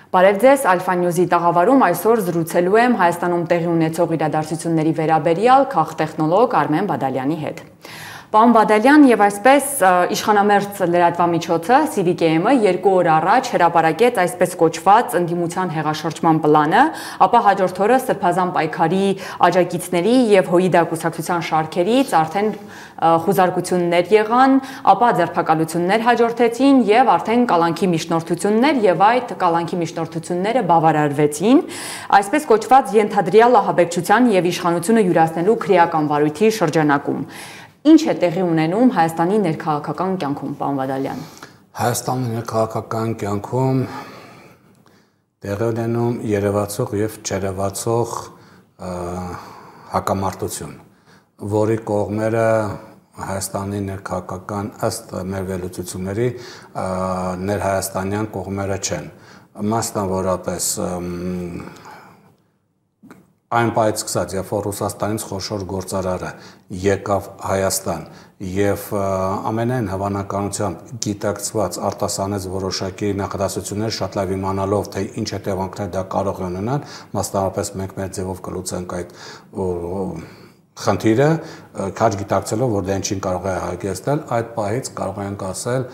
Բարև ձեզ, Alpha News-ի տաղավարում այսօր զրուցելու եմ Հայաստանում տեղի ունեցող իրադարձությունների վերաբերյալ քաղտեխնոլոգ Արմեն Բադալյանի հետ։ Պարոն Բադալյան, եւ այսպես իշխանամերձ լրատվամիջոցը CVKM-ը 2 օր առաջ հրապարակեց այսպես կոչված ընդդիմության հեղաշրջման պլանը, ապա հաջորդ օրը Սրբազան պայքարի աջակիցների եւ ՀՅԴ կուսակցության շարքերից արդեն խուզարկություններ եղան, ապա ձերբակալություններ հաջորդեցին եւ արդեն կալանքի միջնորդություններ եւ այդ կալանքի միջնորդությունները բավարարվեցին, այսպես կոչված ենթադրյալ ահաբեկչության եւ իշխանությունը յուրացնելու քրեական վարույթի շրջանակում։ Ինչ է տեղի ունենում Հայաստանի ներքաղաքական կյանքում, պարոն Բադալյան։ Հայաստանի ներքաղաքական կյանքում տեղի ունենում երևացող եւ չերևացող հակամարտություն, որի կողմերը Հայաստանի ներքաղաքական ըստ մեր վերլուծությունների ներհայաստանյան կողմերը չեն։ Մասնավորապես այն պայից սկսած, երբ որ Ռուսաստանից խոշոր գործարարը եկավ Հայաստան եւ ամենայն հավանականությամբ գիտակցված արտասանեց որոշակի նախադասություններ շատ լավ իմանալով, թե ինչ հետևանքներ դա կարող է ունենալ, մասնավորապես մենք մեր ձևով կլուծենք այդ խնդիրը, քաջ գիտակցելով, որ դա ինչին կարող է հագեցնել, այդ պահից կարող ենք ասել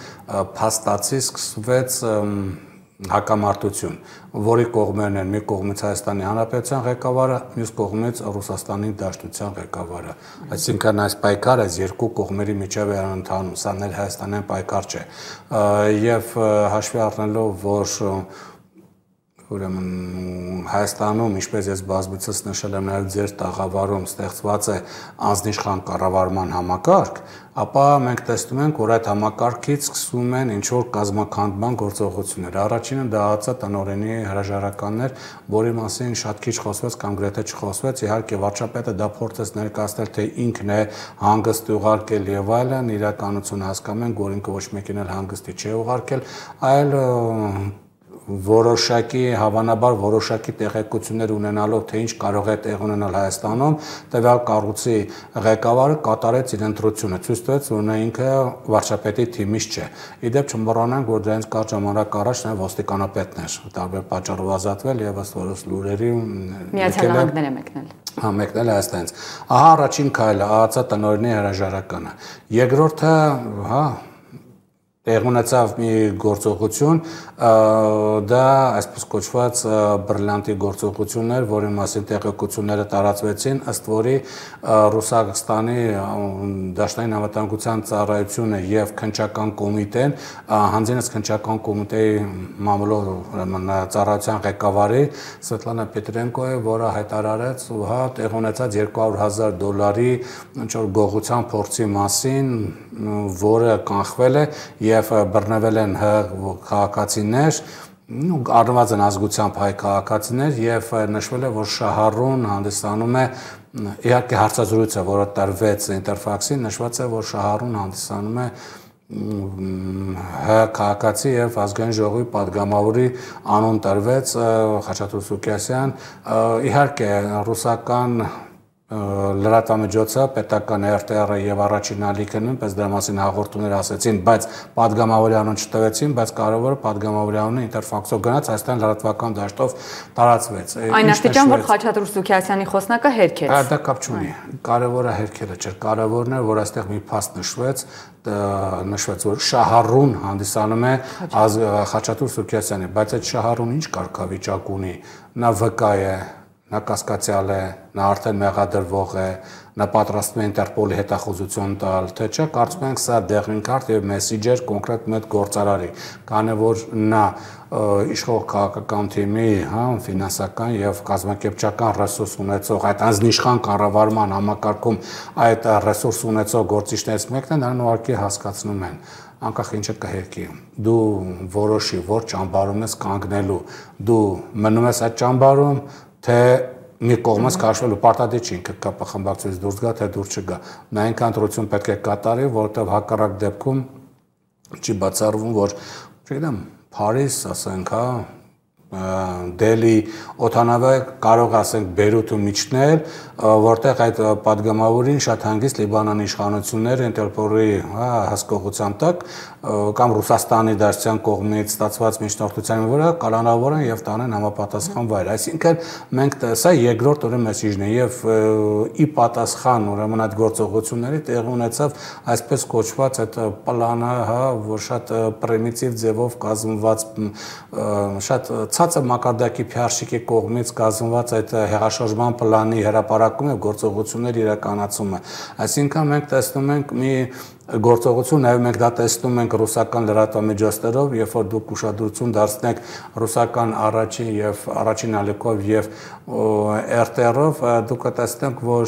փաստացի սկսվեց հակամարտություն, որի կողմերն են մի կողմից Հայաստանի Հանրապետության ղեկավարը, մյուս կողմից Ռուսաստանի Դաշնության ղեկավարը։ Այսինքն այս պայքարը այս երկու կողմերի միջև է ընթանում, սա ներհայաստանյան պայքար չէ։ Եվ հաշվի առնելով, որ ուրեմն Հայաստանում, ինչպես ես բազմիցս նշել եմ, նաև ձեր տաղավարում ստեղծված է անձնիշխան կառավարման համակարգ, ապա մենք տեսնում ենք, որ այդ համակարգից սկսվում են ինչ-որ կազմաքանդման գործողություններ։ Առաջինը դա ԱԾ տնօրենի հրաժարականներ, որի մասին շատ քիչ խոսվեց կամ գրեթե չխոսվեց, իհարկե վարչապետը դա փորձեց ներկայացնել, թե ինքն է հանգիստ ուղարկել եւ այլն, իրականությունը հասկանում ենք, որ ինքը ոչ մեկին էլ հանգստի չի ուղարկել, այլ որոշակի հավանաբար որոշակի տեղեկություններ ունենալով, թե ինչ կարող է տեղ ունենալ Հայաստանում, տվյալ կառույցի ղեկավարը կատարեց իր ընտրությունը, ցույց տվեց, որ նա ինքը վարչապետի թիմից չէ։ Իդեպ չմոռանանք, որ դրանից կարճ ժամանակ առաջ նա ոստիկանապետն էր, տարբեր պատճառով ազատվել եւ ըստ որս լուրերի Միացյալ Նահանգներ է մեկնել։ Հա, մեկնել է Հայաստանից։ Ահա առաջին քայլը ԱԱԾ տնօրենի հրաժարականը։ Երկրորդը, հա, տեղ ունեցավ մի գործողություն, դա այսպես կոչված բրիլյանտի գործողություններ, որի մասին տեղեկությունները տարածվեցին, ըստ որի Ռուսաստանի Դաշնային անվտանգության ծառայությունը եւ քննչական կոմիտեն, հանձինս քննչական կոմիտեի մամուլով ծառայության ղեկավարի Սվետլանա Պետրենկոյը, որը հայտարարեց, հա, տեղ ունեցած $200,000 ինչ-որ գողության փորձի մասին, որը կանխվել է եւ բռնվել են քաղաքացիներ, առնվազն ազգությամբ հայ քաղաքացիներ եւ նշվել է, որ Շահառուն հանդիսանում է իհարկե հարցազրույցը, որը տրվեց Ինտերֆաքսին, նշված է, որ Շահառուն հանդիսանում է քաղաքացի եւ ազգային ժողովի падգամավորի անուն տրվեց Խաչատուր Սուքիասյան, իհարկե ռուսական լրատվամիջոցը, պետական RTR-ը եւ առաջին ալիքը նույնպես դրա մասին հաղորդումներ ասեցին, բայց падգամավորի անուն չտվեցին, բայց կարևորը падգամավորի անունը Ինտերֆաքսով գնաց, Հայաստան լրատվական դաշտով տարածվեց։ Այն աստիճան, որ Խաչատուր Սուքիասյանի խոսնակը հերքեց։ Դա կապ չունի։ Կարևորը հերքելը չէր, կարևորն է, որ այստեղ մի փաստ նշվեց, որ Շահառուն հանդիսանում է Խաչատուր Սուքիասյանի, բայց այդ Շահառուն ինչ կարգավիճակ ունի, նա վկա է, նա կասկածյալ է, նա արդեն մեղադրվող է, նա պատրաստվում է Ինտերպոլի հետախուզություն տալ, թե չէ, կարծում ենք սա դեղին-կարդ եւ մեսիջեր կոնկրետ մեծ գործարարի, քանի որ նա իշխող քաղաքական թիմի, հա, ֆինանսական եւ կազմակերպչական ռեսուրս ունեցող այդ անձնիշխան կառավարման համակարգում այդ ռեսուրս ունեցող գործիչներից մեկն է, նրան ուղղակի հասկացնում են անկախ ինչը կհերքի, դու որոշի, որ ճամբարում ես կանգնելու, դու մնում ես այդ ճամբարում, թե մի կողմից քաշվելու պարտադիր չի ինքը կապախմբակցությունից դուրս գա, թե դուրս չգա։ Նա այնքան ընտրություն պետք է կատարի, որովհետև հակառակ դեպքում չի բացառվում, որ, չգիտեմ, Փարիզ, ասենք, հա, Դելի օթանավը կարող ասենք Բեյրութում իջնել, որտեղ այդ падգամավորին շատ հանգիստ Լիբանանի իշխանությունները Ինտերպոլի հսկողության տակ կամ Ռուսաստանի Դաշնության կողմից ստացված միջնորդության վրա կալանավորեն եւ տանեն համապատասխան վայր։ Այսինքն մենք սա երկրորդ օրը մեսիջն է եւ ի պատասխան ուրեմն այդ գործողությունների տեղ ունեցավ այսպես կոչված այդ պլանը, որ շատ պրիմիտիվ ձևով կազմված շատ ցածր մակարդակի փյարշիկի կողմից կազմված այդ հեղաշրջման պլանի հրապարակումը եւ գործողությունների իրականացումը։ Այսինքն մենք տեսնում ենք մի գործողություն, նաև մենք դա տեսնում ենք ռուսական լրատվամիջոցներով, երբ որ դուք ուշադրություն դարձնեք ռուսական առաջին ալիքով եւ RTR-ով, դուք կտեսնեք, որ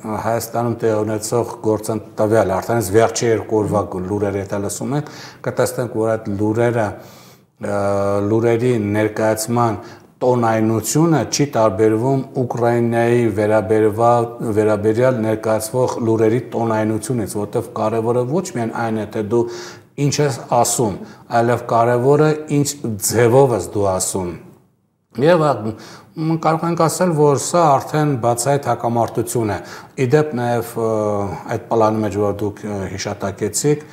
Հայաստանում տեղի ունեցող գործընթացը արդեն վերջի 2 օրվա լուրերը եթե լսում եք, կտեսնենք, որ այդ լուրերի ներկայացման տոնայնությունը չի տարբերվում Ուկրաինայի վերաբերյալ ներկայացվող լուրերի տոնայնությունից, որտեղ կարևորը ոչ միայն այն է, թե դու ինչ ես ասում, այլև կարևորը ինչ ձևով ես դու ասում։ Եվ կարող ենք ասել, որ սա արդեն բացահայտ հակամարտություն է։ Իդեպ նաև այդ պլանի մեջ, որ դուք հիշատակեցիք,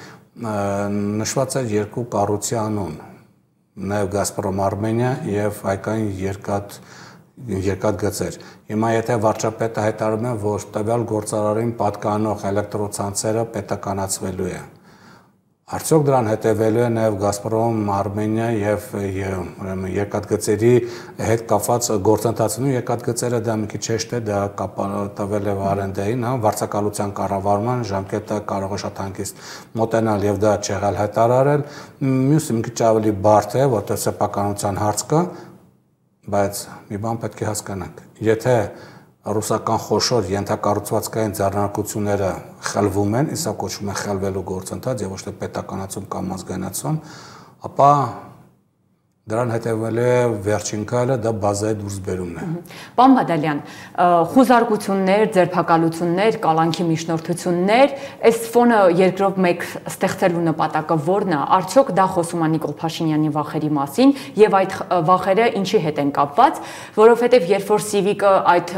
նշված է 2 կառույցի անուն։ Նաև Գազպրոմ Արմենիա եւ հայկային երկաթ գծեր։ Հիմա եթե վարչապետը հայտարարում է, որ տվյալ գործարարին պատկանող էլեկտրոցանցերը պետականացվելու է, արդյոք դրան հետևելու է նաև Գազպրոմ Արմենիա եւ երկաթգծերի հետ կապված գործընթացն ու երկաթգծերը դա մի քիչ հեշտ է, դա տվել է արենդային, վարձակալության կառավարման ժամկետը կարող է շատ հանգիստ մոտենալ եւ դա չեղալ հայտարարել, մյուսը մի քիչ ավելի բարդ է, որտեղ սեփականության հարց կա, բայց մի բան պետք է հասկանանք, եթե ռուսական խոշոր ենթակառուցվածքային ձեռնարկությունները խլվում են, սա կոչվում է խլվելու գործընթաց եւ ոչ թե պետականացում կամ ազգայնացում, ապա դրան հետևելու է վերջին քայլը, դա բազայի դուրս բերումն է։ Պարոն Բադալյան, խուզարկություններ, ձերբակալություններ, կալանքի միջնորդություններ, այս ֆոնը երկրով մեկ ստեղծելու նպատակը ո՞րն է։ Արդյոք դա խոսում է Նիկոլ Փաշինյանի վախերի մասին եւ այդ վախերը ինչի հետ են կապված, որովհետեւ երբ որ Սիվիկը այդ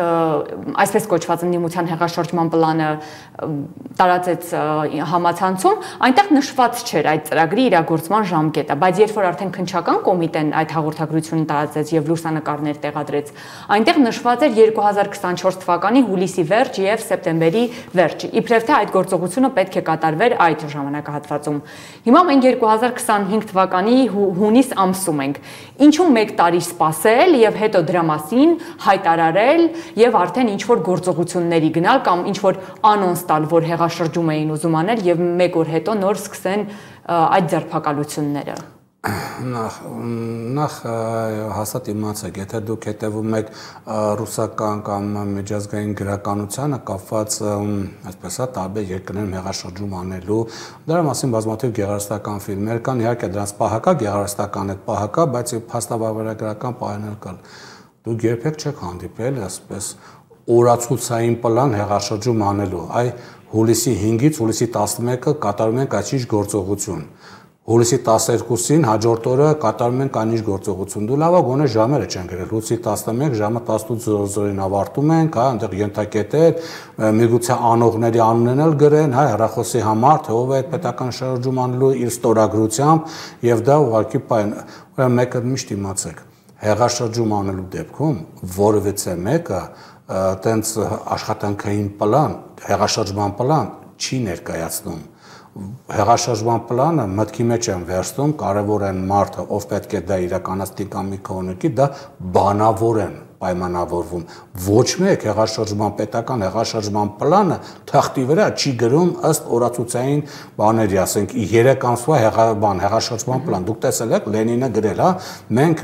այսպես կոչված ընդդիմության հեղաշրջման պլանը տարածեց համացանցում, այնտեղ նշված չէր այդ ծրագրի իրագործման ժամկետը, բայց երբ որ արդեն քննչական կոմիտեն այդ հաղորդագրությունն տարածեց եւ լուսանկարներ տեղադրեց, այնտեղ նշված էր 2024 թվականի հուլիսի վերջ եւ սեպտեմբերի վերջ։ Իբրև թե այդ գործողությունը պետք է կատարվեր այդ ժամանակահատվածում։ Հիմա մենք 2025 թվականի հունիս ամսում ենք։ Ինչու 1 տարի սպասել եւ հետո դրա մասին հայտարարել եւ արդեն ինչ որ գործողությունների գնալ կամ ինչ որ անոնս տալ, որ հեղաշրջում էին ուզում անել եւ 1 օր հետո նոր սկսեն այդ ձերբակալությունները։ Նախ հաստատ իմացեք, եթե դուք հետևում եք ռուսական կամ միջազգային գրականությանը կապված այսպես տարբեր երկրներում հեղաշրջում անելու, դրա մասին բազմաթիվ գեղարվեստական ֆիլմեր կան, իհարկե դրանց պահակա գեղարվեստական այդ պահակա, բայց փաստավավերագրական պահանջներ կան։ Դուք երբեք չեք հանդիպել այսպես օրացուցային պլան հեղաշրջում անելու։ Այ հուլիսի 5-ից հուլիսի 11-ը կատարում ենք այսինչ գործողություն։ Հուլիսի 12-ին հաջորդ օրը կատարում ենք այնիշ գործողություն։ Դու լավա գոնե ժամերը չեն գրել։ Հուլիսի 11 ժամը 18:00-ին ավարտում ենք, այնտեղ ենթակետեր, միգուցե անողների անուններն էլ գրեն, հեռախոսի համար, թե ով է այդ պետական շրջում անելու իր ստորագրությամբ, եւ դա ուղղակի պայն։ Ուրեմն մեկը միշտ իմացեք, հեղաշրջում անելու դեպքում որևիցե մեկը տենց աշխատանքային պլան, հեղաշրջման պլան չի ներկայացնում։ Հեղաշրջման պլանը մտքի մեջ են վերցնում, կարևոր են մարդը, ով պետք է դա իրականացնի կամ մի քողնիկի, դա բանավոր են պայմանավորվում։ Ոչ մեկ հեղաշրջման պետական հեղաշրջման պլանը թղթի վրա չի գրում ըստ օրացուցային բաների, ասենք 3 ամսվա հեղաշրջման պլան։ Դուք տեսել եք Լենինը գրել, մենք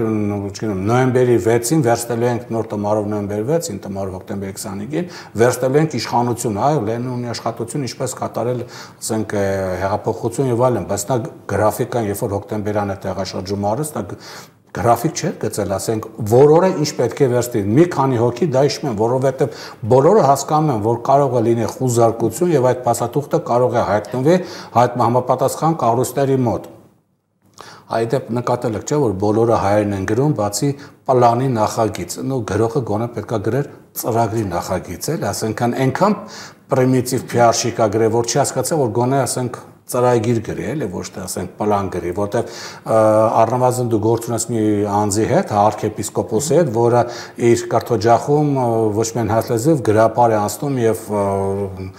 նոյեմբերի 6-ին վերցնելու ենք նոր տմարով նոյեմբերի 6-ին, տմարով հոկտեմբերի 25-ին վերցնելու ենք իշխանություն, Լենինը ունի աշխատություն ինչպես կատարել, ասենք հեղափոխություն եւ այլն, բայց նա գրաֆիկան, երբ որ հոկտեմբերյան է հեղաշրջումը արեց, նա գրաֆիկ չէր գծել, ասենք, որ օրը ինչ պետք է վերցնի։ Մի քանի հոգի դա հիշում են, որովհետև բոլորը հասկանում են, որ կարող է լինել խուզարկություն եւ այդ փաստաթուղթը կարող է հայտնվի համապատասխան կառույցների մոտ։ Այդտեղ նկատել եք, չէ՞, որ բոլորը հայերն են գրում, բացի պլանի նախագիծ։ Նո գրողը գոնե պետքա գրեր ծրագրի նախագիծ, էլ, ասենք այնքան պրիմիտիվ PR-շիկ է գրել, որ չի հասկացել, որ գոնե ասենք ծրագիր գրի, էլի ոչ թե ասենք պլան գրի, որտեղ առնվազն դու գործ ունես մի անձի հետ, arczepiskopos-ի հետ, որը իր կարտոջախում ոչ միայն հաստատելով գրապար է անցնում եւ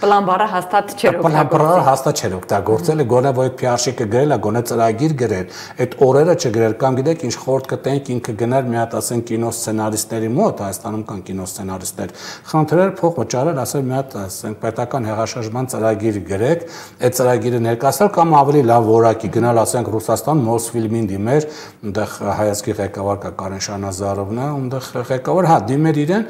պլան բառը հաստատ չէր օգտագործել։ Պլան բառը հաստատ չէր օգտագործել, գոնե որ այդ PR-շիկը գրել է, գոնե ծրագիր գրել, այդ օրերը չգրել, կամ գիտեք ինչ խորտ կտենք ինքը գներ մի հատ ասենք կինո սցենարիստների մոտ, Հայաստանում կան կինո սցենարիստներ, խնդրել փող վճարել, ասել մի հատ ասենք պետական հեղաշրջման ծրագիր գրեք, այդ ծրագիրը ներկայացնել կամ ավելի լավ որակի գնալ ասենք Ռուսաստան Մոսֆիլմին դիմեր, այնտեղ հայացքի ղեկավար կա Կարեն Շանազարովն է, այնտեղ ղեկավար, հա, դիմեր իրեն,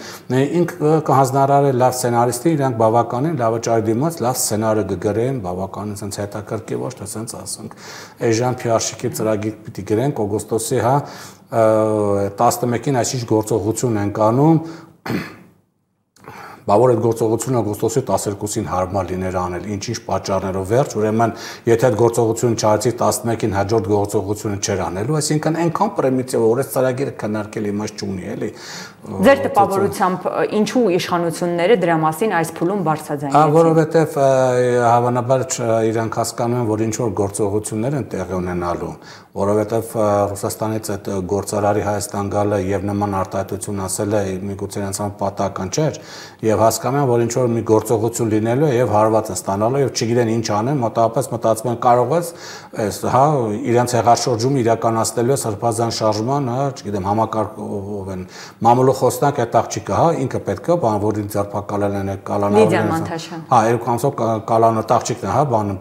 ինքը կհանձնարարել լավ սցենարիստի, իրանք բավականին լավ վճարի դիմաց, լավ սցենարը կգրեն, բավականին sense հետաքրքիր ոչ թե sense ասենք էժան PR-շիկի ծրագիր պիտի գրենք օգոստոսի, հա, 11-ին այսինչ գործողություն ենք անում Բավոր այդ գործողությունը օգոստոսի 12-ին հարմար լիներ անել, ինչ-ինչ պատճառներով վերջ, ուրեմն եթե այդ գործողությունը չարեցի 11-ին հաջորդ գործողությունը չէր անելու, այսինքն այնքան պրիմիտիվ որ այս ծրագիրը քննարկել իմաստ չունի, էլի։ Ձեր տպավորությամբ ինչու իշխանությունները դրա մասին այս փուլում բարձրաձայնեցին։ Որովհետև հավանաբար իրանք հասկանում են, որ ինչ որ գործողություններ են տեղի ունենալու, որովհետև Ռուսաստանից այդ գործարարի Հայաստան գալը եւ նման արտահայտություն ասել է միգուցե իրենց համար պատահական չէր եւ հասկանում են, որ ինչ որ մի գործողություն լինելու է եւ հարված է ստանալու եւ չգիտեն ինչ անեն, մոտավորապես մտածում են կարող է այս, հա, իրենց հեղաշրջումը իրականացնելու է սրբազան շարժման, հա, չգիտեմ, համակարգով են մամուլը խոսնակ այդ աղջիկը, հա, ինքը պետք է բան, որ ձերբակալել են կալանավորել։ Հա, երկու ամսով կալանոտ աղջիկն է, հա, բան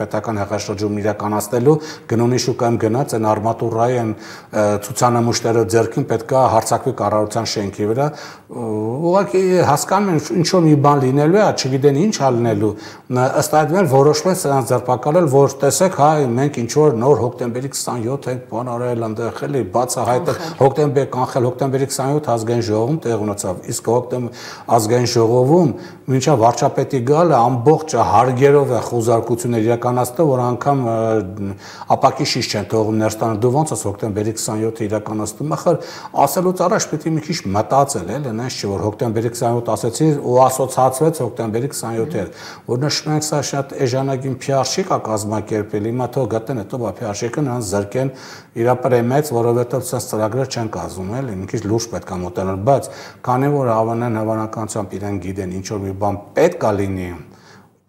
պետական հեղաշրջումը իրականացնելու գնունի շուկայում գնաց այն արմատուրայի են ցուցանմուշները ձեռքին պետք է հարցակվի կառավարության շենքի վրա ուղղակի հասկանում են ինչ որ մի բան լինելու է, չգիտեն ինչ ալնելու, ըստ այդմ որոշվել սրանց ձերբակալել, որ տեսեք, հա, մենք ինչ որ նոր հոկտեմբերի 27 ենք բան արել, այնտեղ էլի բացահայտել, հոկտեմբեր կանխել, հոկտեմբերի 27 ազգային ժողովում տեղ ունեցավ, իսկ ազգային ժողովում մինչև վարչապետի գալը ամբողջ հարգերով է խոզարկություններ իրականացնել, որ անգամ ապակի շիշ չեն թողում ներս տանը, դու ոնց ես հոկտեմբերի 27-ը իրականացնում, ախր ասելուց առաջ պետք է մի քիչ մտածել, էլի, այնպես չէ, որ հոկտեմբերի 27 ասեցի ու ասոցացվեց հոկտեմբերի 27-ը, որ նշում ենք սա շատ էժանագին PR-շիկ է կազմակերպել, հիմա թող գտնեն հետո բա PR-շիկը նրանց զրկեն իր պրեմիաց, որովհետև սա ծրագրեր չեն կազմում, էլի, մի քիչ լուրջ պետք է մոտենալ, բայց քանի որ հավանականությամբ իրենք գիտեն ինչ որ մի բան պետք է լինի,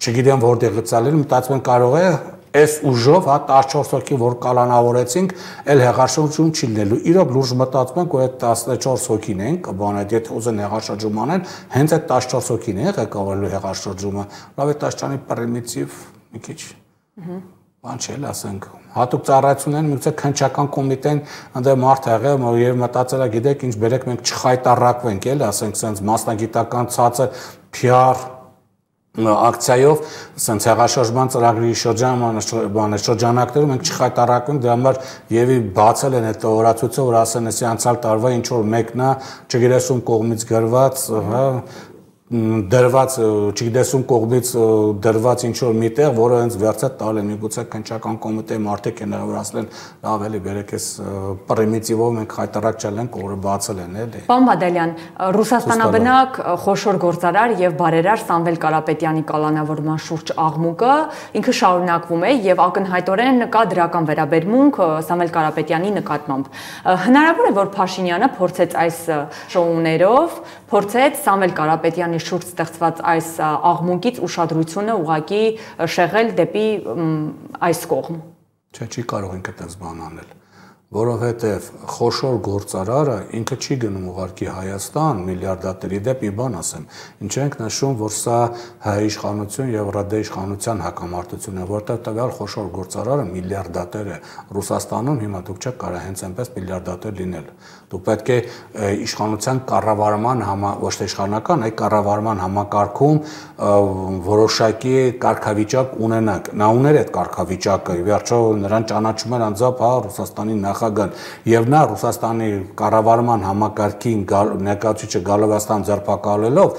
չգիտեմ որտեղից է լինի, մտածում են կարող է այս ուժով, հա 14 հոգի որ կալանավորեցինք, էլ հեղաշրջում չի լինելու։ Իրոք լուրջ մտածում ենք, որ այդ 14 հոգին են, բան այդ եթե ուզեն հեղաշրջում անեն, հենց այդ 14 հոգին է ղեկավարելու հեղաշրջումը։ Լավ է տաշճանի պրիմիտիվ մի քիչ։ Բան չէ, ասենք, հատուկ ծառայություններն միգուցե քննչական կոմիտեն այնտեղ մարդ եղել եւ մտածել է, գիտեք, ինչ բերեք մենք չխայտարակվենք, էլի, ասենք, sense մասնագիտական ցածր PR ակցիայով sense հեղաշրջման ծրագրի շրջանակներում մենք չխայտարակվենք, դրա համար եւի բացել են այդ օրացույցը, որ ասեն, էսի անցյալ տարվա ինչ որ մեկն է, չգիտես ում կողմից գրված, հա դրված, չգիտես ում կողմից դրված ինչ որ միտեղ, որը հենց վերցա տալ են, միգուցե քննչական կոմիտեի մարդիկ են որ ասlen լավ էլի բերեք էս պրիմիտիվով մենք խայտարակ չլենք, որը բացել են, էլի։ Պարոն Բադալյան, Ռուսաստանաբնակ խոշոր գործարար եւ բարերար Սամվել Կարապետյանի կալանավորման շուրջ աղմուկը ինքը շարունակվում է եւ ակնհայտորեն կա դրական վերաբերմունք Սամվել Կարապետյանի նկատմամբ։ Հնարավոր է, որ Փաշինյանը փորձեց այս շոուներով, փորձեց Սամվել Կարապետյանի շուրջ ստեղծված այս աղմուկից ուշադրությունը ուղղակի շեղել դեպի այս կողմ։ Չէ, չի կարող ինքը այդպես բան անել, որովհետև խոշոր գործարարը ինքը չի գնում ուղղակի Հայաստան միլիարդատերի դեպ մի բան ասեմ, ինչ ենք նշում, որ սա հայ իշխանություն եւ ՌԴ իշխանության հակամարտություն է, որտեղ տվյալ խոշոր գործարարը միլիարդատեր է, Ռուսաստանում հիմա դուք չեք կարող հենց այնպես միլիարդատեր լինել, դուք պետք է իշխանության կառավարման ոչ թե իշխանական, այլ կառավարման համակարգում որոշակի կարգավիճակ ունենաք, նա ուներ այդ կարգավիճակը, վերջո նրան ճանաչում էր անձամբ, հա, Ռուսաստանի նախ նախագահն եւ նա Ռուսաստանի կառավարման համակարգին ներկայացուցիչը գալով Հայաստան ձերբակալելով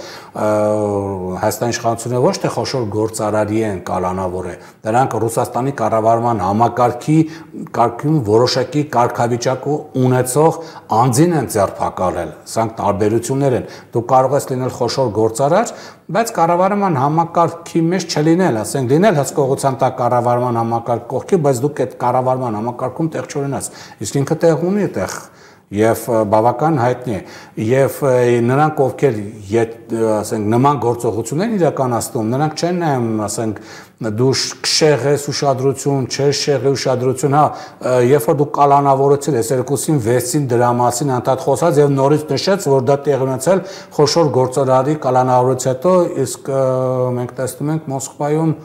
Հայաստանի իշխանությունը ոչ թե խոշոր գործարարի են կալանավորել, դրանք Ռուսաստանի կառավարման համակարգում որոշակի կարգավիճակ ունեցող անձին են ձերբակալել, սրանք տարբերություններ են, դու կարող ես լինել խոշոր գործարար, բայց կառավարման համակարգի մեջ չլինել, ասենք լինել հսկողության տակ կառավարման համակարգ կողքի, բայց դուք այդ կառավարման համակարգում տեղ չունենաս, իսկ ինքը տեղ ունի տեղ եւ բավական հայտնի է եւ նրանք ովքեր ասենք նման գործողություններ իրականացնում նրանք չեն նայում ասենք դու քշեղ ես ուշադրություն չես շեղի ուշադրություն հա երբ որ դու կալանավորեցիր ես երկուսին 6-ին դրա մասին անդադ խոսած եւ նորից նշեց որ դա տեղի ունեցել խոշոր գործարարի կալանավորից հետո իսկ մենք տեսնում ենք Մոսկվայում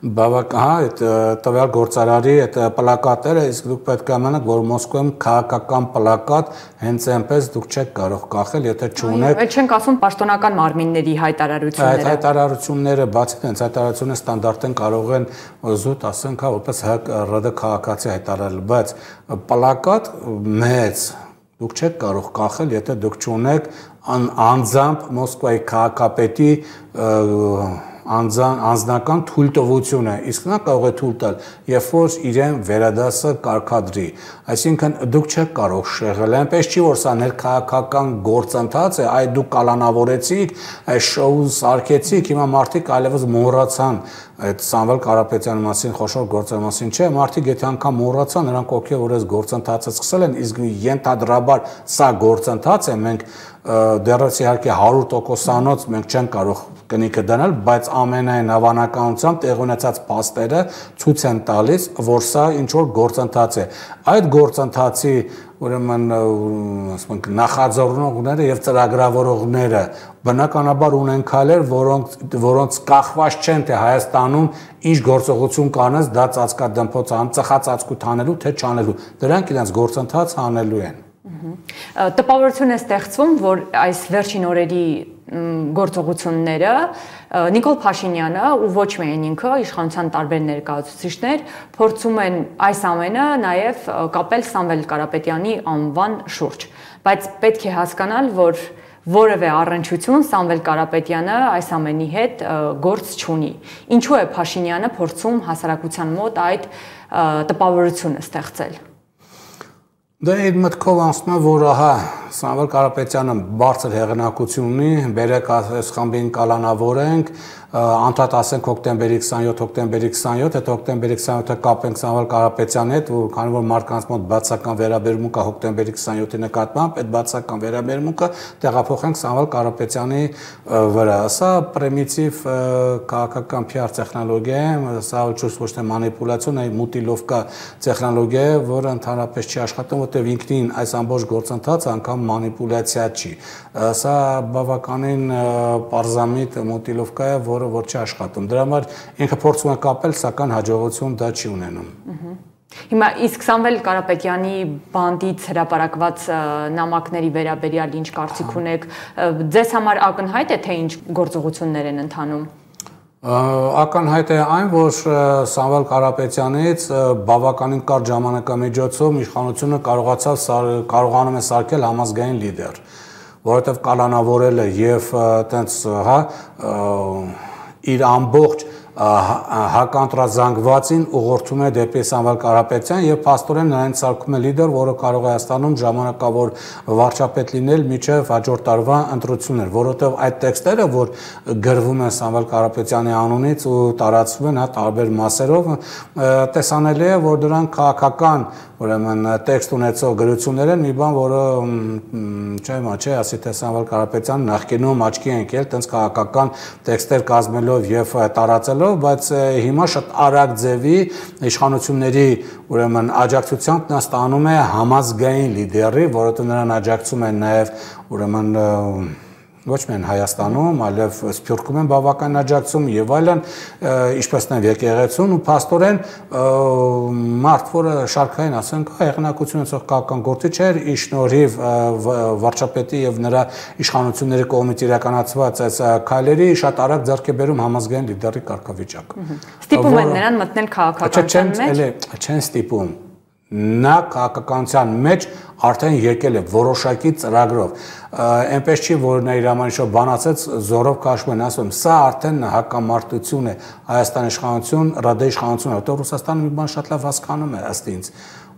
բավական հա այդ տվյալ գործարարի այդ պլակատները իսկ դուք պետք է իմանաք որ Մոսկվայում քաղաքական պլակատ հենց այնպես դուք չեք կարող կախել եթե չունեք Այդ չենք ասում պաշտոնական մարմինների հայտարարությունները Այդ հայտարարությունները բացի դրանից հայտարարությունը ստանդարտեն կարող են զուտ ասենք հա որպես ՀԿ քաղաքացի հայտարարել բայց պլակատ մեծ դուք չեք կարող կախել եթե դուք չունեք անձամբ Մոսկվայի քաղաքապետի անձնական թույլտվությունը, իսկ նա կարող է թույլ տալ, երբ որ իրեն վերադասը կարգադրի, այսինքն դուք չեք կարող շեղել, այնպես չի որ սա ներքաղաքական գործընթաց է, այ դուք կալանավորեցիք, այս շոուն սարքեցիք, հիմա մարդիկ այլևս մոռացան այդ Սամվել Կարապետյանի մասին խոշոր գործերի մասին չէ, մարդիկ եթե անգամ մոռացան, նրանք ովքեր որ այս գործընթացը սկսել են, իսկ ենթադրաբար սա գործընթաց է, մենք դեռս իհարկե 100%-անոց մենք չենք կարող կնիքը դնել, բայց ամենայն հավանականությամբ տեղ ունեցած փաստերը ցույց են տալիս, որ սա ինչ որ գործընթաց է։ Այդ գործընթացի ուրեմն ասում ենք նախաձեռնողները եւ ծրագրավորողները բնականաբար ունեն քայլեր, որոնց կախված չեն թե Հայաստանում ինչ գործողություն կանես, դա ծածկադմփոց ծխածածկույթ անելու թե չանելու։ Դրանք իրենց գործընթաց անելու են։ Տպավորություն է ստեղծվում, որ այս վերջին օրերի գործողությունները Նիկոլ Փաշինյանը ու ոչ միայն ինքը, իշխանության տարբեր ներկայացուցիչներ փորձում են այս ամենը նաև կապել Սամվել Կարապետյանի անվան շուրջ, բայց պետք է հասկանալ, որ որևէ առնչություն Սամվել Կարապետյանը այս ամենի հետ գործ չունի։ Ինչու է Փաշինյանը փորձում հասարակության մոտ այդ տպավորությունը ստեղծել։ Դա այդ մտքով անցնում է, որ ահա Սամվել Կարապետյանը բարձր հեղինակություն ունի, բերեք այս խմբին կալանավորենք, անդադ ասենք հոկտեմբերի 27, հոկտեմբերի 27, այդ հոկտեմբերի 27-ը կապենք Սամվել Կարապետյանի հետ, քանի որ մարդկանց մոտ բացական վերաբերմունք է հոկտեմբերի 27-ի նկատմամբ, այդ բացական վերաբերմունքը տեղափոխենք Սամվել Կարապետյանի վրա։ Սա պրիմիտիվ քաղաքական PR տեխնոլոգիա է, սա ոչ թե մանիպուլյացիոն, այլ մուտիլովկա տեխնոլոգիա է, որը ընդհանրապես չի աշխատում, որտեղ ինքնին այս ամբողջ գործընթացը անգամ մանիպուլյացիա չի։ Սա բավականին պարզամիտ մուտիլովկա է, որը որ չի աշխատում։ Դրա համար ինքը փորձում է կապել, սակայն հաջողություն դա չի ունենում։ Հիմա իսկ Սամվել Կարապետյանի բանդից հրապարակված նամակների վերաբերյալ ինչ կարծիք ունեք, ձեզ համար ակնհայտ է թե ինչ գործողություններ են ընթանում։ Ակնհայտ է այն, որ Սամվել Կարապետյանից բավականին կարճ ժամանակամիջոցով իշխանությունը կարողանում է սարքել համազգային լիդեր, որովհետև կալանավորել է եւ տենց հա իր ամբողջ հականդրազանգվածին ուղղորդում է դեպի Սամվել Կարապետյան եւ փաստորեն նրանց սարքում է լիդեր, որը կարող է Հայաստանում ժամանակավոր վարչապետ լինել մինչեւ հաջորդ տարվա ընտրություններ, որովհետեւ այդ տեքստերը, որ գրվում են Սամվել Կարապետյանի անունից ու տարածվում են հա տարբեր մասերով, տեսանելի է, որ դրանք քաղաքական ուրեմն տեքստ ունեցող գրություններ են, մի բան, որը չէ, ասի թե Սամվել Կարապետյանը նախկինում աչքի է ընկել տենց քաղաքական տեքստեր կազմելով եւ տարածելով, բայց հիմա շատ արագ ձևի իշխանությունների ուրեմն աջակցությամբ նա ստանում է համազգային լիդերի, որովհետեւ նրան աջակցում են նաեւ ուրեմն ոչ միայն Հայաստանում, այլև Սփյուռքում են բավական աջակցում եւ այլն, ինչպես նաեւ եկեղեցուն ու փաստորեն մարդ, որը շարքային ասենք հեղինակություն ունեցող քաղաքական գործիչ էր, ի շնորհիվ վարչապետի եւ նրա իշխանությունների կողմից իրականացված այս քայլերի շատ արագ ձեռք է բերում համազգային լիդերի կարգավիճակ։ Ստիպում են նրան մտնել քաղաքականության մեջ։ Չեն ստիպում։ նա քաղաքականության մեջ արդեն եկել է որոշակի ծրագրով։ Այնպես չի, որ նա իր ամանիշով բան ասեց, զորով քաշում են, ասում, սա արդեն հակամարտություն է, Հայաստանի իշխանություն, ՌԴ իշխանությունը, որտեղ Ռուսաստանը մի բան շատ լավ հասկանում է ըստ ինձ,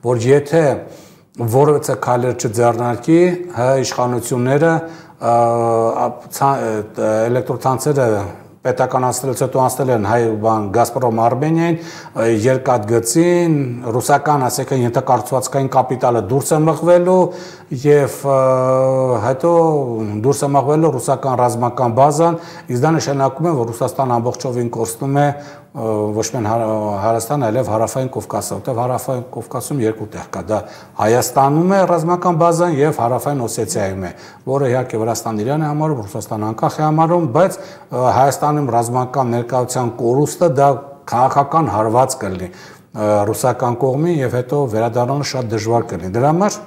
որ եթե որևէ քայլեր չձեռնարկի, հայ իշխանությունները էլեկտրոցանցերը պետականացնելուց հետո անցնել են հայ Գազպրոմ Արմենիային, երկաթգծին, ռուսական, ասենք ենթակառուցվածքային կապիտալը դուրս է մղվելու եւ հետո դուրս է մղվելու ռուսական ռազմական բազան, իսկ դա նշանակում է, որ Ռուսաստանը ամբողջովին կորցնում է ոչ միայն Հայաստանը, այլև Հարավային Կովկասը, որտեղ Հարավային Կովկասում երկու տեղ կա, դա Հայաստանում է ռազմական բազան եւ Հարավային Օսեթիայում է, որը իհարկե Վրաստանը իրան է համարում, Ռուսաստանը անկախ է համարում, բայց Հայաստանում ռազմական ներկայության կորուստը դա քաղաքական հարված կլինի ռուսական կողմին եւ հետո վերադառնալը շատ դժվար կլինի։ Դրա համար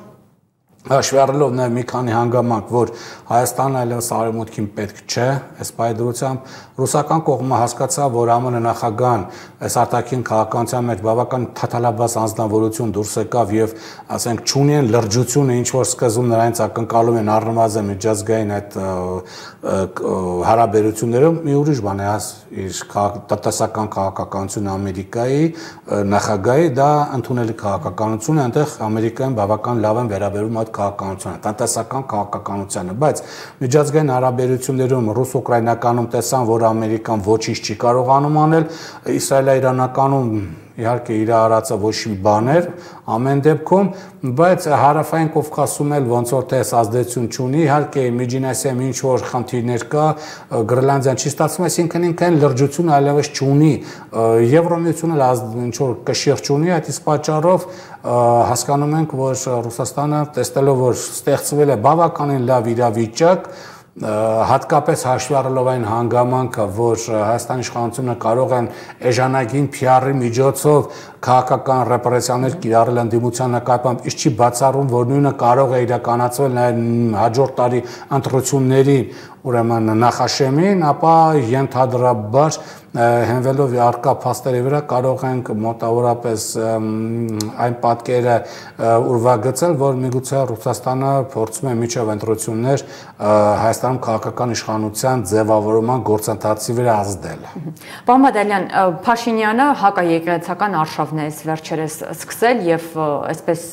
հաշվառելով նաև մի քանի հանգամանք, որ Հայաստանը այլևս արևմուտքին պետք չէ, այս պայդրությամբ ռուսական կողմը հասկացավ, որ ԱՄՆ նախագահան այս արտաքին քաղաքականության մեջ բավական թաթալաբաց անձնավորություն դուրս եկավ եւ ասենք չունեն լրջությունը, ինչ որ սկզբում նրանց ակնկալում են առնվազն միջազգային այդ հարաբերություններում մի ուրիշ բան է, իր տնտեսական քաղաքականությունը Ամերիկայի նախագահի դա ընդունելի քաղաքականություն է, այնտեղ Ամերիկայում բավական լավ են վերաբերում այդ քաղաքականությանը, տնտեսական քաղաքականությանը, բայց միջազգային հարաբերություններում ռուս-ուկրաինականում տեսան, որ Ամերիկան ոչինչ չի կարողանում անել, իսրայելա-իրանականում իհարկե իր արածը ոչ մի բան էր ամեն դեպքում, բայց Հարավային Կովկասում էլ ոնց որ թե ազդեցություն չունի, իհարկե Միջին Ասիայում ինչ որ խնդիրներ կա, Գրենլանդիան չի ստացվում, այսինքն ինքն լրջություն այլևս չունի, Եվրոմիությունը ինչ որ կշիռ չունի, այդ իսկ պատճառով հասկանում ենք, որ Ռուսաստանը տեսնելով, որ ստեղծվել է բավականին լավ իրավիճակ, հատկապես հաշվի առնելով այն հանգամանքը, որ Հայաստանի իշխանությունը կարող են էժանագին PR-ի միջոցով քաղաքական ռեպրեսիաներ կիրառել ընդդիմության նկատմամբ, իսկ չի բացառում, որ նույնը կարող է իրականացվել նաև հաջորդ տարի ընտրությունների ուրեմն նախաշեմին, ապա ենթադրաբար հենվելով առկա փաստերի վրա կարող ենք մոտավորապես այն պատկերը ուրվագծել, որ միգուցե Ռուսաստանը փորձում է միջև ընտրություններ Հայաստանում քաղաքական իշխանության ձևավորման գործընթացի վրա ազդել։ Պարոն Բադալյան, Փաշինյանը հակաեկեղեցական արշավն է վերջերս սկսել եւ այսպես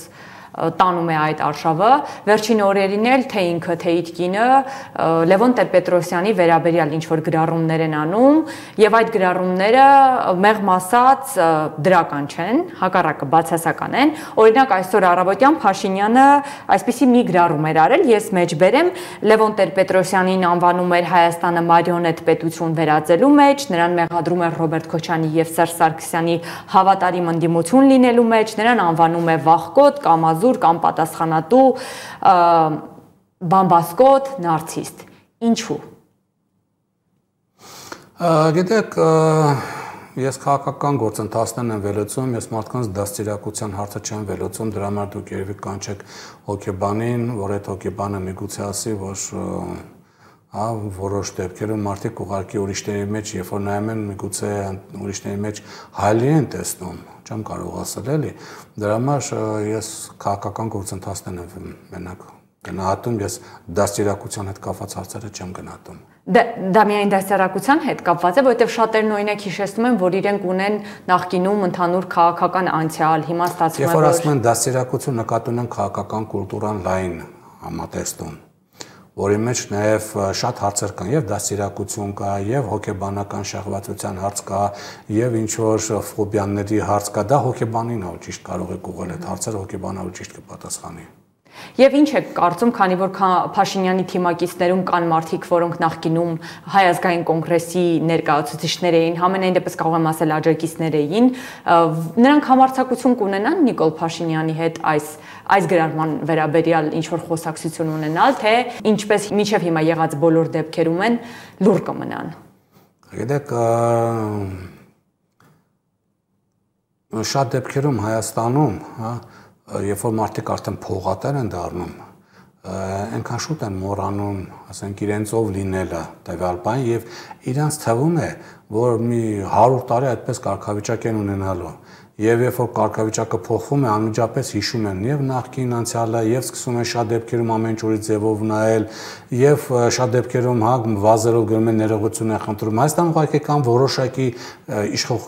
տանում է այդ արշավը, վերջին օրերին էլ թե ինքը, թե իր կինը Լևոն Տեր-Պետրոսյանի վերաբերյալ ինչ-որ գրառումներ են անում եւ այդ գրառումները մեղմ ասած դրական չեն, հակառակը բացասական են։ Օրինակ այսօր առավոտյան Փաշինյանը այսպիսի մի գրառում էր արել, ես մեջ բերեմ, Լևոն Տեր-Պետրոսյանին անվանում էր Հայաստանը մարիոնետ պետություն վերածելու մեջ, նրան մեղադրում էր Ռոբերտ Քոչարյանի եւ Սերժ Սարգսյանի հավատարիմ ընդդիմություն լինելու մեջ, նրան անվանում է վախկոտ, կամազու կամ պատասխանատու, բամբասկոտ, նարցիստ։ Ինչու։ Գիտեք, ես քաղաքական գործընթացներն եմ վերլուծում, ես մարդկանց դաստիարակության հարցը չեմ վերլուծում, դրա համար դուք երևի կանչեք հոգեբանին, որ այդ հոգեբանը միգուցե ասի, որ որոշ դեպքերում մարդիկ ուղղակի ուրիշների մեջ, երբ որ նայում են, միգուցե ուրիշների մեջ հայելի են տեսնում, չեմ կարող ասել էլի, դրա համար ես քաղաքական գործընթացներն եմ մենակ գնահատում, ես դաստիարակության հետ կապված հարցերը չեմ գնահատում։ Դա միայն դաստիարակության հետ կապված է, որովհետև շատերն օրինակ հիշեցնում են, որ իրենք ունեն նախկինում ընդհանուր քաղաքական անցյալ, հիմա ստացվում է, որ երբ որ ասում են դաստիարակություն, նկատում են քաղաքական կուլտուրան լայն համատեքստում, որի մեջ նաև շատ հարցեր կան, եւ դաստիարակություն կա, եւ հոգեբանական շահվածության հարց կա, եւ ինչ որ ֆոբիաների հարց կա, դա հոգեբանին ա ճիշտ կարող է ուղղել այդ հարցերը, հոգեբանը ճիշտ կպատասխանի։ Եվ ինչ եք կարծում, քանի որ Փաշինյանի թիմակիցներում կան մարդիկ, որոնք նախկինում Հայ ազգային կոնգրեսի ներկայացուցիչներ էին, համենայն դեպս կարող եմ ասել աջակիցներ էին, նրանք համարձակություն կունենան Նիկոլ Փաշինյանի հետ այս գրառման վերաբերյալ ինչ որ խոսակցություն ունենալ, թե ինչպես մինչև հիմա եղած բոլոր դեպքերում են լուր կմնան։ Գիտեք, շատ դեպքերում Հայաստանում, երբ որ մարդիկ արդեն փողատեր են դառնում, այնքան շուտ են մոռանում, ասենք իրենցով լինելը տվյալ բան եւ իրանց թվում է, որ մի 100 տարի այդպես կարգավիճակ են ունենալու։ եւ երբ որ կարգավիճակը փոխվում է, անմիջապես հիշում են եւ նախկին անցյալը, եւ սկսում են շատ դեպքերում ամեն ինչ ուրիշ ձևով նայել, եւ շատ դեպքերում վազելով գրում են ներողություն են խնդրում։ Հայաստանում ուղղակի կան որոշակի իշխող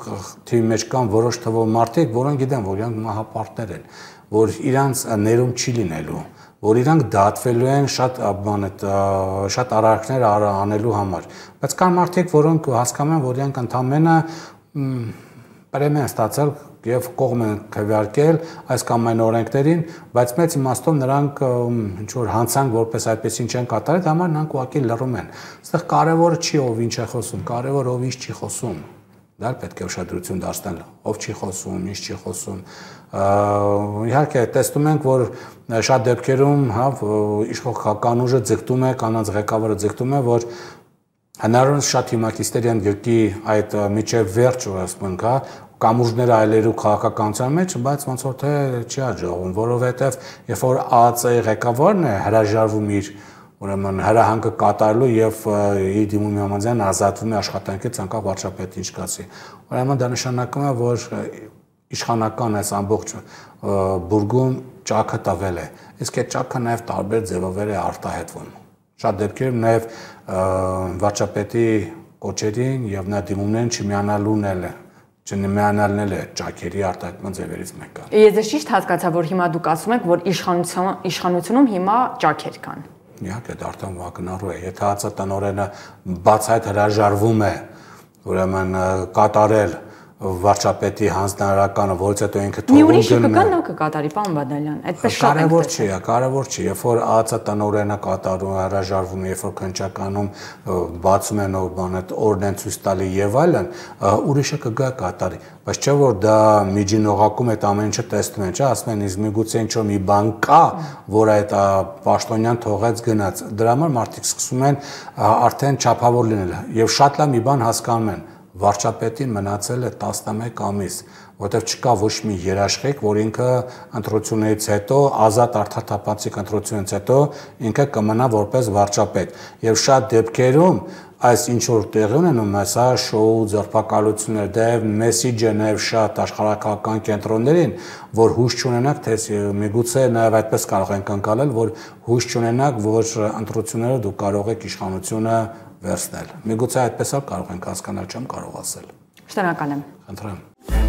թիմի մեջ կան որոշ թվով մարդիկ, որոնք գիտեն, որ իրանք մահապարտներ են, որ իրանք ներում չի լինելու, որ իրանք դատվելու են շատ արարքներ անելու համար։ Բայց կան մարդիկ, որոնք հասկանում են, որ իրանք ընդամենը պրեմիա ստացել եւ կողմ են քվեարկել այս կամ այն օրենքներին, բայց մեծ իմաստով նրանք ինչ որ հանցանք որպես այդպեսին չեն կատարել, դա համար նրանք ուղղակի լռում են։ Այստեղ կարևորը չի ով ինչ է խոսում, կարևորը ով ինչ չի խոսում։ Դա պետք է ուշադրություն դարձնել, ով չի խոսում, ինչ չի խոսում։ Իհարկե, տեսնում ենք, որ շատ դեպքերում, իշխող կանուժը ձգտում է, կանանց ղեկավարը ձգտում է, որ հնարավորինս շատ հիմնակիցներ են գրկի այդ միջև վերջ, ասում ենք, կամուրջները այլերու քաղաքականության մեջ, բայց ոնց որ թե չի աջողվում, որովհետև երբ որ ԱԱԾ-ի ղեկավարն է հրաժարվում իր ուրեմն հրահանգը կատարելու եւ իր դիմումի համաձայն ազատվում է աշխատանքից անկախ վարչապետի ինչ կասի։ Ուրեմն դա նշանակում է, որ իշխանական այս ամբողջ բուրգում ճաքը տվել է։ Իսկ այդ ճաքը նաեւ տարբեր ձևով է արտահայտվում։ Շատ դեպքերում նաեւ վարչապետի կոչերին եւ նա դիմումներին չմիանալուն է չմիանալն է ճաքերի արտահայտման ձևերից մեկը։ Ես ճիշտ հասկացա, որ հիմա դուք ասում եք, որ իշխանությունում հիմա ճաքեր կան։ Իհարկե, դա արդեն վակնառու է։ Եթե ԱԱԾ տնօրենը բացահայտ հրաժարվում է, ուրեմն կատարել վարչապետի հանձնարարականը, որից հետո ինքը թողում գնում է։ Մի ուրիշը կգա, նա կկատարի, պարոն Բադալյան, այդպես շատ է։ Կարևոր չի, երբ որ ԱԱԾ տնօրենը կատարում, հրաժարվում է, երբ որ քննչականում բացում են օրենքն ցույց տալի եւ այլն, ուրիշը կգա կատարի, բայց չէ որ դա միջինողակում այդ ամեն ինչը տեսնում են, չէ, ասում են իսկ միգուցե ինչ-որ մի բան կա, որ այդ պաշտոնյան թողեց գնաց։ Դրա համար մարդիկ սկսում են արդեն չափավոր լինել եւ շատ լավ մի բան հասկանում են։ Վարչապետին մնացել է 11 ամիս, որտեղ չկա ոչ մի երաշխիք, որ ինքը ընտրություններից հետո, ազատ արդարթափանցիկ ընտրությունից հետո ինքը կմնա որպես վարչապետ։ Եվ շատ դեպքերում այս ինչ որ տեղի ունենում, այսա շոու ձերբակալություններ, դեպ մեսիջը նաև շատ աշխարհակական կենտրոններին, որ հույս չունենաք, թե միգուցե նաև այդպես կարող ենք անցնել, որ հույս չունենաք, որ ընտրությունները դուք կարող եք իշխանությունը վերցնել։ Միգուցե այդպես էլ կարող ենք հասկանալ, չեմ կարող ասել։ Շնորհակալ եմ։ Խնդրեմ։